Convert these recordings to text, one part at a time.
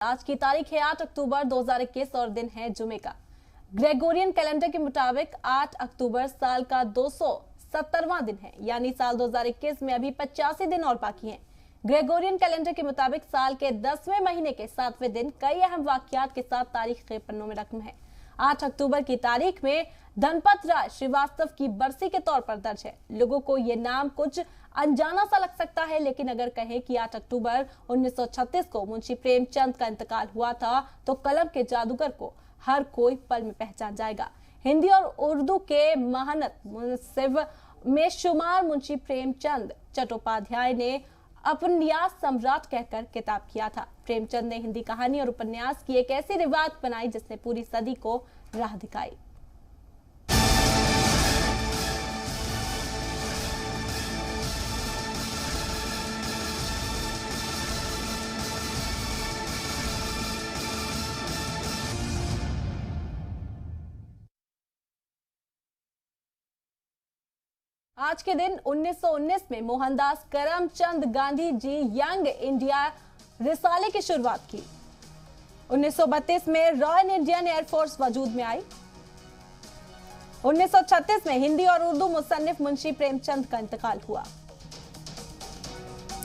आज की तारीख है 8 अक्टूबर 2021 और दिन है जुमे का। ग्रेगोरियन कैलेंडर के मुताबिक 8 अक्टूबर साल का 270वां दिन है, यानी साल 2021 में अभी 85 दिन और बाकी हैं। ग्रेगोरियन कैलेंडर के मुताबिक साल के 10वें महीने के 7वें दिन कई अहम वाकयात के साथ तारीख के पन्नों में रकम है। 8 अक्टूबर की तारीख में धनपत राय श्रीवास्तव की बरसी के तौर पर दर्ज है। लोगों को ये नाम कुछ अनजाना सा लग सकता है, लेकिन अगर कहें कि 8 अक्टूबर 1936 को मुंशी प्रेमचंद का इंतकाल हुआ था, तो कलम के जादूगर को हर कोई पल में पहचान जाएगा। हिंदी और उर्दू के महानत मुंसिफ में शुमार मुंशी प्रेमचंद चट्टोपाध्याय ने उपन्यास सम्राट कहकर किताब किया था। प्रेमचंद ने हिंदी कहानी और उपन्यास की एक ऐसी रिवाज बनाई जिसने पूरी सदी को राह दिखाई। आज के दिन 1919 में मोहनदास करमचंद गांधी जी यंग इंडिया रिसाले की शुरुआत की। 1932 में रॉयल इंडियन एयरफोर्स वजूद में आई। 1936 में हिंदी और उर्दू मुसन्निफ मुंशी प्रेमचंद का इंतकाल हुआ।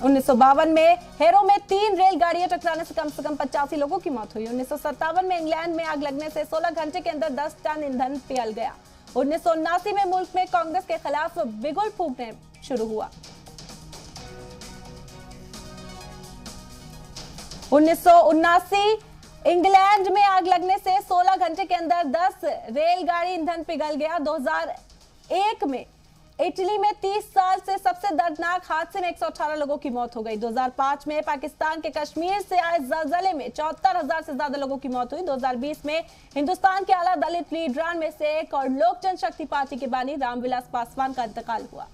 1952 में हेरो में 3 रेलगाड़ियां टकराने से कम 85 लोगों की मौत हुई। 1957 में इंग्लैंड में आग लगने से 16 घंटे के अंदर 10 टन ईंधन पिघल गया। 1979 में मुल्क में कांग्रेस के खिलाफ बिगुल फूंकने शुरू हुआ। 1979 इंग्लैंड में आग लगने से 16 घंटे के अंदर 10 रेलगाड़ी ईंधन पिघल गया। 2001 में इटली में 30 साल से सबसे दर्दनाक हादसे में 118 लोगों की मौत हो गई। 2005 में पाकिस्तान के कश्मीर से आए ज़लज़ले में 74,000 से ज्यादा लोगों की मौत हुई। 2020 में हिंदुस्तान के आला दलित लीडरान में से एक और लोक जनशक्ति पार्टी के बानी रामविलास पासवान का इंतकाल हुआ।